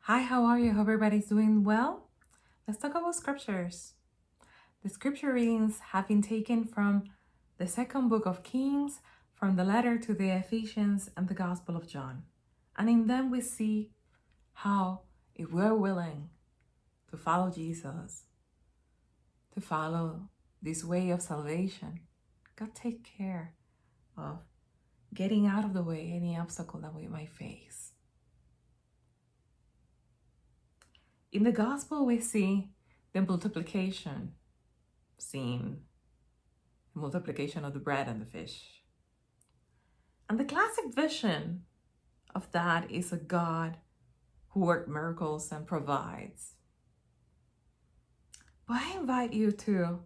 Hi, how are you? Hope everybody's doing well. Let's talk about scriptures. The scripture readings have been taken from the second book of Kings, from the letter to the Ephesians, and the Gospel of John. And in them we see how, if we're willing to follow Jesus, to follow this way of salvation, God take care of getting out of the way any obstacle that we might face. In the gospel, we see the multiplication scene, the multiplication of the bread and the fish. And the classic vision of that is a God who works miracles and provides. But I invite you to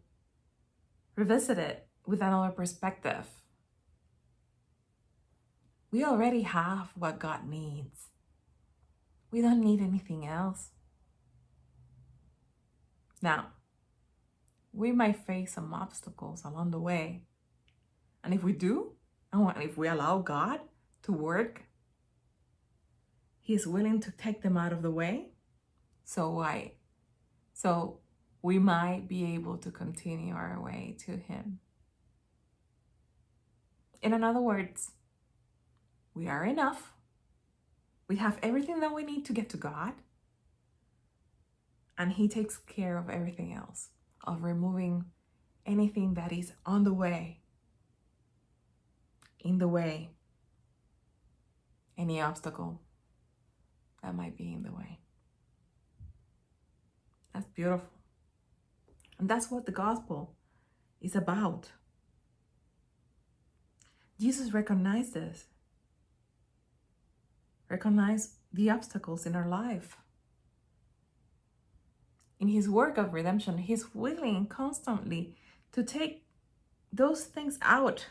revisit it with another perspective. We already have what God needs. We don't need anything else. Now, we might face some obstacles along the way. And if we do, and if we allow God to work, He is willing to take them out of the way. So we might be able to continue our way to Him. In other words, we are enough. We have everything that we need to get to God. And He takes care of everything else, of removing anything that is on the way, in the way, any obstacle that might be in the way. That's beautiful. And that's what the gospel is about. Jesus recognized this. Recognized the obstacles in our life. In His work of redemption, He's willing constantly to take those things out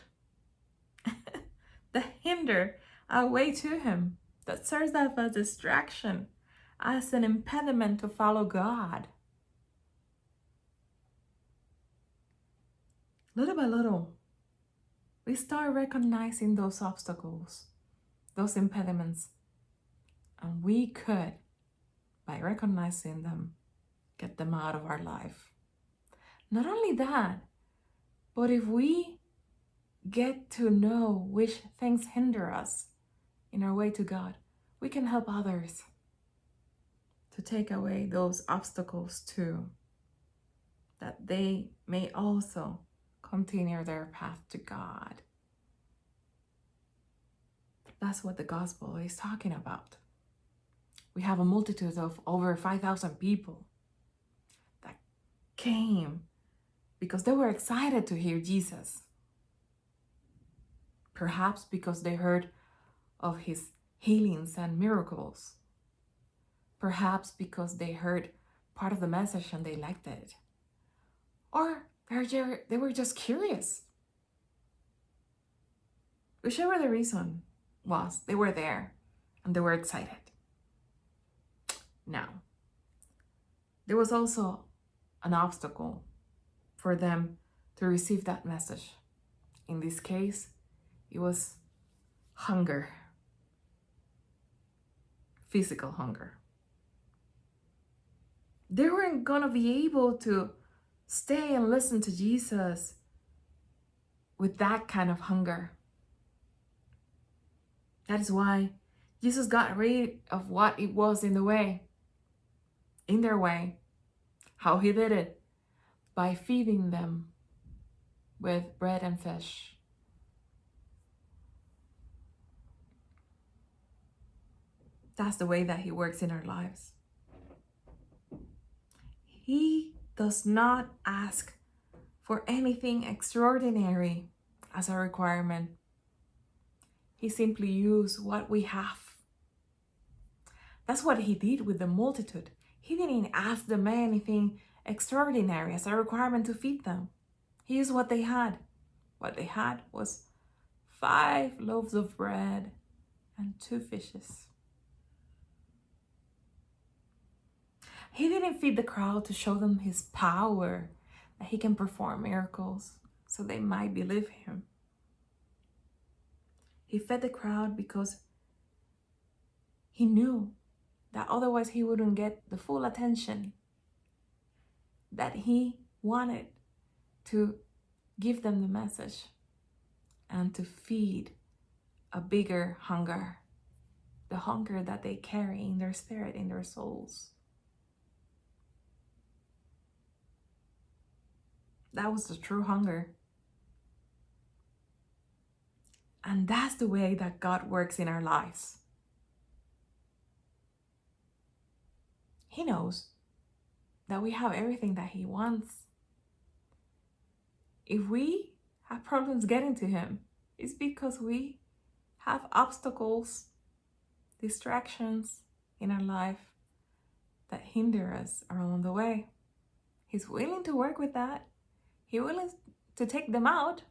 that hinder our way to Him, that serves as a distraction, as an impediment to follow God. Little by little, we start recognizing those obstacles, those impediments, and we could, by recognizing them, get them out of our life. Not only that, but if we get to know which things hinder us in our way to God, we can help others to take away those obstacles too, that they may also continue their path to God. That's what the gospel is talking about. We have a multitude of over 5,000 people that came because they were excited to hear Jesus. Perhaps because they heard of His healings and miracles. Perhaps because they heard part of the message and they liked it. Or they were just curious. Whichever the reason was, they were there and they were excited. Now, there was also an obstacle for them to receive that message. In this case, it was hunger, physical hunger. They weren't going to be able to stay and listen to Jesus with that kind of hunger. That is why Jesus got rid of what it was in their way. How He did it? By feeding them with bread and fish. That's the way that He works in our lives. He does not ask for anything extraordinary as a requirement. He simply used what we have. That's what He did with the multitude. He didn't ask them anything extraordinary as a requirement to feed them. He used what they had. What they had was 5 loaves of bread and 2 fishes. He didn't feed the crowd to show them His power, that He can perform miracles, so they might believe Him. He fed the crowd because He knew that otherwise he wouldn't get the full attention that he wanted to give them the message and to feed a bigger hunger, the hunger that they carry in their spirit, in their souls. That was the true hunger. And that's the way that God works in our lives. He knows that we have everything that he wants. If we have problems getting to him, it's because we have obstacles, distractions in our life that hinder us along the way. He's willing to work with that. He's willing to take them out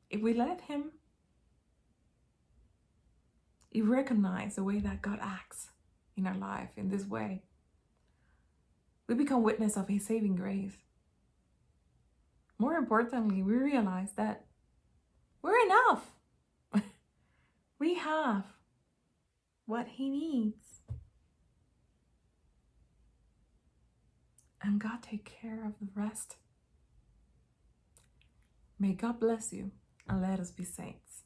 if we let him. You recognize the way that God acts in our life in this way. We become witness of his saving grace. More importantly, we realize that we're enough. We have what he needs. And God take care of the rest. May God bless you, and let us be saints.